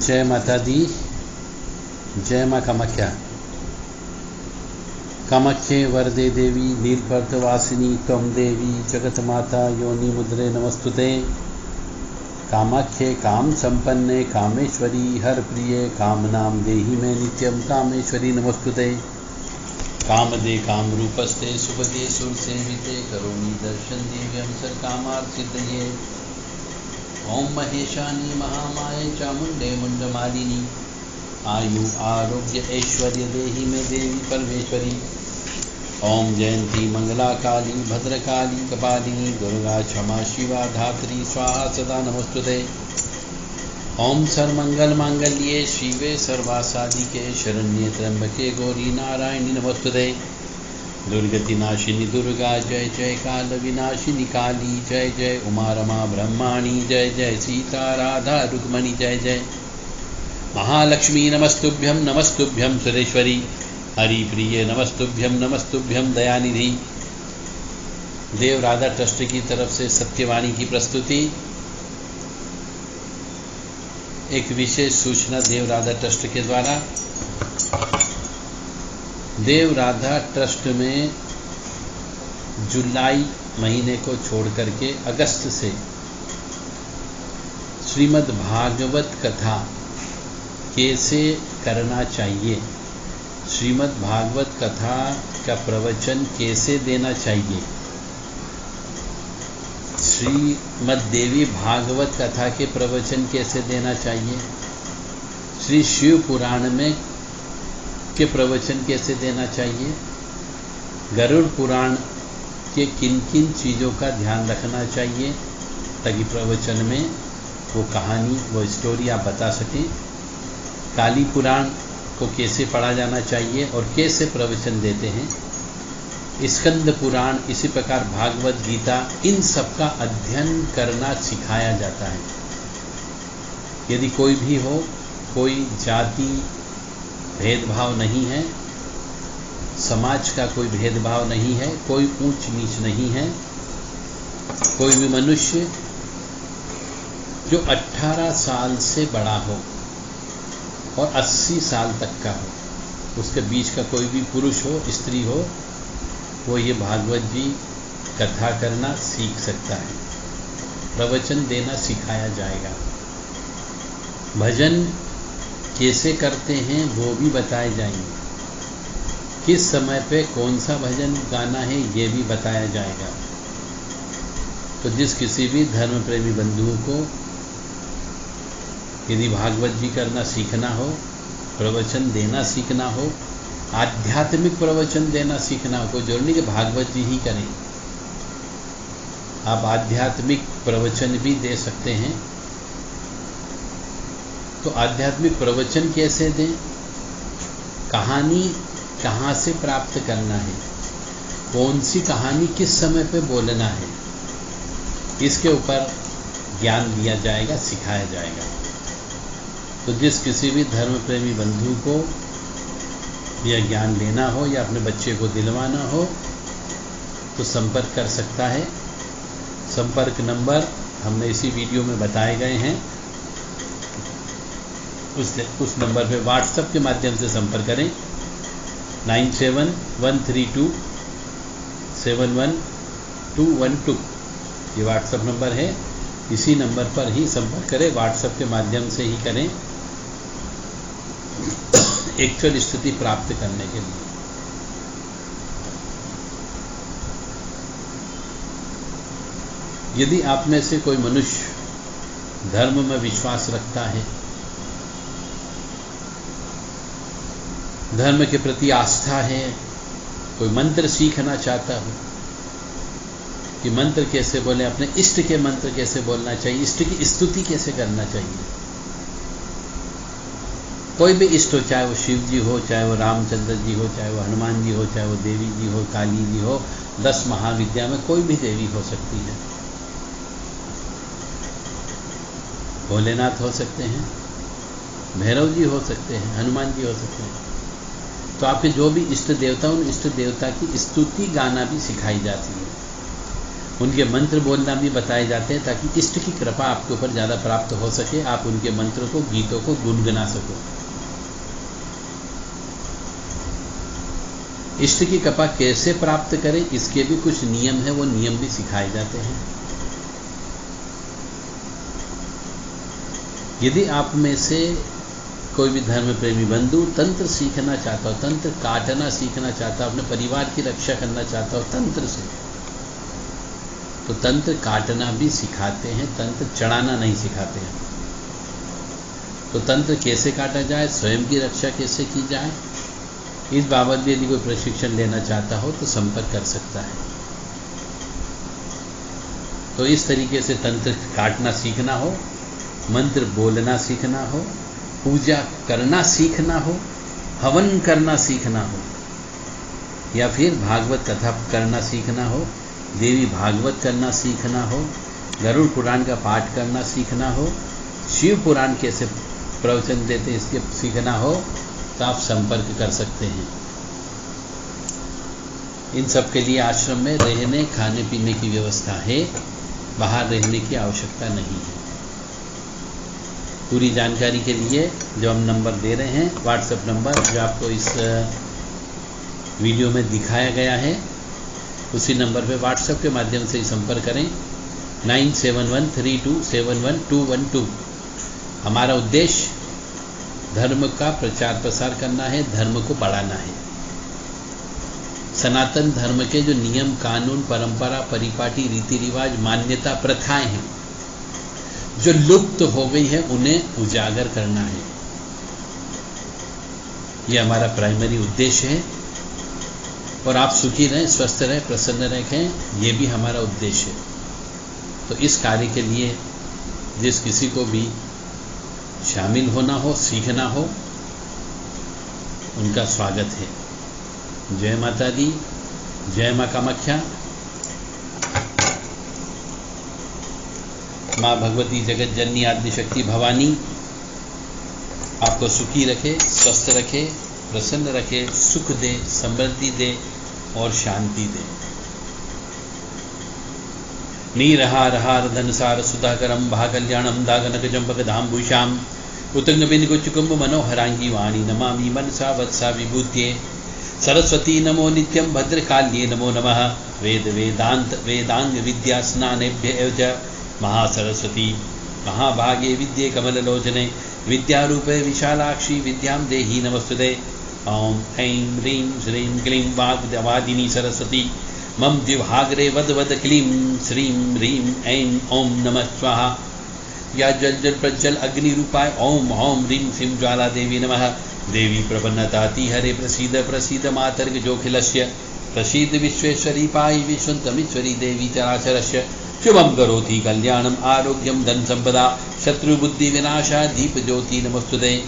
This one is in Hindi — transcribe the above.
जय माता दी। जय माँ कामाख्या। कामाख्ये वरदे देवी नीलपर्वतवासिनी त्वं देवी जगत माता योनि मुद्रे नमस्तुते। कामाख्ये काम संपन्ने कामेश्वरी हर प्रिये कामनां देहि मे नित्यं कामेश्वरी नमस्तुते। कामदे काम रूपस्ते सुभगे सुरसेविते करोमि दर्शन दिव्यं सर्वकामार्थसिद्धये। ओम महेशानी महामाये चामुंडे मुंडमालिनी आयु आरोग्य ऐश्वर्य देहि मे देवी परमेश्वरी। ओम जयंती मंगला काली भद्रकाली कपालिनी दुर्गा क्षमा शिवा धात्री स्वाहा सदा नमस्तुते। ओम सर्वमंगल मांगल्ये शिवे सर्वासादिके शरण्ये त्र्यंबके गौरी नारायणी नमस्तुते। दुर्गति नाशिनी दुर्गा जय जय काल विनाशिनी काली जय जय उमा रमा ब्रह्माणी जय जय सीता राधा रुक्मणी जय जय। महालक्ष्मी नमस्तुभ्यं सुरेश्वरी हरि प्रिय नमस्तुभ्यं दयानिधि। देव राधा ट्रस्ट की तरफ से सत्यवाणी की प्रस्तुति। एक विशेष सूचना देव राधा ट्रस्ट के द्वारा। देव राधा ट्रस्ट में जुलाई महीने को छोड़ करके अगस्त से श्रीमद् भागवत कथा कैसे करना चाहिए, श्रीमद् भागवत कथा का प्रवचन कैसे देना चाहिए, श्रीमद् देवी भागवत कथा के प्रवचन कैसे देना चाहिए, श्री शिव पुराण में के प्रवचन कैसे देना चाहिए, गरुड़ पुराण के किन किन चीज़ों का ध्यान रखना चाहिए ताकि प्रवचन में वो कहानी वो स्टोरी आप बता सकें, काली पुराण को कैसे पढ़ा जाना चाहिए और कैसे प्रवचन देते हैं, स्कंद पुराण, इसी प्रकार भागवत गीता, इन सब का अध्ययन करना सिखाया जाता है। यदि कोई भी हो, कोई जाति भेदभाव नहीं है, समाज का कोई भेदभाव नहीं है, कोई ऊंच नीच नहीं है। कोई भी मनुष्य जो 18 साल से बड़ा हो और 80 साल तक का हो, उसके बीच का कोई भी पुरुष हो स्त्री हो, वो ये भागवत जी कथा करना सीख सकता है। प्रवचन देना सिखाया जाएगा। भजन कैसे करते हैं वो भी बताए जाएंगे। किस समय पे कौन सा भजन गाना है ये भी बताया जाएगा। तो जिस किसी भी धर्म प्रेमी बंधुओं को यदि भागवत जी करना सीखना हो, प्रवचन देना सीखना हो, आध्यात्मिक प्रवचन देना सीखना हो, कोई जरूरी नहीं कि भागवत जी ही करें, आप आध्यात्मिक प्रवचन भी दे सकते हैं। तो आध्यात्मिक प्रवचन कैसे दें, कहानी कहाँ से प्राप्त करना है, कौन सी कहानी किस समय पे बोलना है, इसके ऊपर ज्ञान दिया जाएगा, सिखाया जाएगा। तो जिस किसी भी धर्म प्रेमी बंधु को यह ज्ञान लेना हो या अपने बच्चे को दिलवाना हो तो संपर्क कर सकता है। संपर्क नंबर हमने इसी वीडियो में बताए गए हैं। उस नंबर पे व्हाट्सएप के माध्यम से संपर्क करें। 9713271212 ये व्हाट्सएप नंबर है। इसी नंबर पर ही संपर्क करें, व्हाट्सएप के माध्यम से ही करें एक्चुअल स्थिति प्राप्त करने के लिए। यदि आप में से कोई मनुष्य धर्म में विश्वास रखता है, धर्म के प्रति आस्था है, कोई मंत्र सीखना चाहता हो कि मंत्र कैसे बोले, अपने इष्ट के मंत्र कैसे बोलना चाहिए, इष्ट की स्तुति कैसे करना चाहिए, कोई भी इष्ट हो, चाहे वो शिव जी हो, चाहे वो रामचंद्र जी हो, चाहे वो हनुमान जी हो, चाहे वो देवी जी हो, काली जी हो, 10 महाविद्या में कोई भी देवी हो सकती है, भोलेनाथ हो सकते हैं, भैरव जी हो सकते हैं, हनुमान जी हो सकते हैं। तो आपके जो भी इष्ट देवता, उन इष्ट देवता की स्तुति गाना भी सिखाई जाती है। उनके मंत्र बोलना भी बताए जाते हैं ताकि इष्ट की कृपा आपके ऊपर ज़्यादा प्राप्त हो सके, आप उनके मंत्रों को, गीतों को गुनगुना सको। इष्ट की कृपा कैसे प्राप्त करें इसके भी कुछ नियम है, वो नियम भी सिखाए जाते हैं। यदि आप में से कोई भी धर्म प्रेमी बंधु तंत्र सीखना चाहता हो, तंत्र काटना सीखना चाहता हो, अपने परिवार की रक्षा करना चाहता हो तंत्र से, तो तंत्र काटना भी सिखाते हैं, तंत्र चढ़ाना नहीं सिखाते हैं। तो तंत्र कैसे काटा जाए, स्वयं की रक्षा कैसे की जाए, इस बाबत भी यदि कोई प्रशिक्षण लेना चाहता हो तो संपर्क कर सकता है। तो इस तरीके से तंत्र काटना सीखना हो, मंत्र बोलना सीखना हो, पूजा करना सीखना हो, हवन करना सीखना हो, या फिर भागवत कथा करना सीखना हो, देवी भागवत करना सीखना हो, गरुड़ पुराण का पाठ करना सीखना हो, शिव पुराण कैसे प्रवचन देते इसके सीखना हो, तो आप संपर्क कर सकते हैं। इन सब के लिए आश्रम में रहने खाने पीने की व्यवस्था है, बाहर रहने की आवश्यकता नहीं है। पूरी जानकारी के लिए जो हम नंबर दे रहे हैं, व्हाट्सएप नंबर जो आपको इस वीडियो में दिखाया गया है, उसी नंबर पे व्हाट्सएप के माध्यम से ही संपर्क करें 9713271212। हमारा उद्देश्य धर्म का प्रचार प्रसार करना है, धर्म को बढ़ाना है। सनातन धर्म के जो नियम कानून परंपरा परिपाटी रीति रिवाज मान्यता प्रथाएं हैं जो लुप्त हो गई है, उन्हें उजागर करना है। यह हमारा प्राइमरी उद्देश्य है। और आप सुखी रहें, स्वस्थ रहें, प्रसन्न रहें, ये भी हमारा उद्देश्य है। तो इस कार्य के लिए जिस किसी को भी शामिल होना हो, सीखना हो, उनका स्वागत है। जय माता दी, जय मां कामाख्या। मां भगवती जगत जननी आदिशक्ति भवानी आपको सुखी रखे, स्वस्थ रखे, प्रसन्न रखे, सुख दे, समृद्धि दे और शांति दे। नीरहारहार धनसार सुधाकरम भाकल्याणम दागनकजंबकधाम्भूषाम उत्तंगबिन्दुकुचकुम्भ मनोहरांगी वाणी नमामि मनसा वत्सा विभूत्ये। सरस्वती नमो नित्यं भद्रकाल्ये नमो नमः। वेद वेदांत वेदांग विद्या स्नानेभ्य च महासरस्वती महाभागे विद्ये कमललोचने विद्यारूपे विशालाक्षी विद्यां देहि नमस्तुते। ओम ऐं ह्रीं श्रीं क्लीं वाग्देवादिनी सरस्वती मम जिह्वाग्रे वद वद क्लीं श्रीं ह्रीं ऐं ओम नमः स्वाहा। या जल जल प्रज्वल अग्नि रूपाय ओम ओम ह्रीं श्रीं ज्वाला देवी नमः। देवी प्रपन्नताति हरे प्रसीद प्रसीद मातर्ग जोखिलस्य प्रसीद विश्वेश्वरी पाहि विश्वन्तमीश्वरी देवी चराचरस्य। शुभं करोति कल्याणम् आरोग्यं धन संपदा शत्रुबुद्धि विनाशा दीप ज्योति नमस्तुते।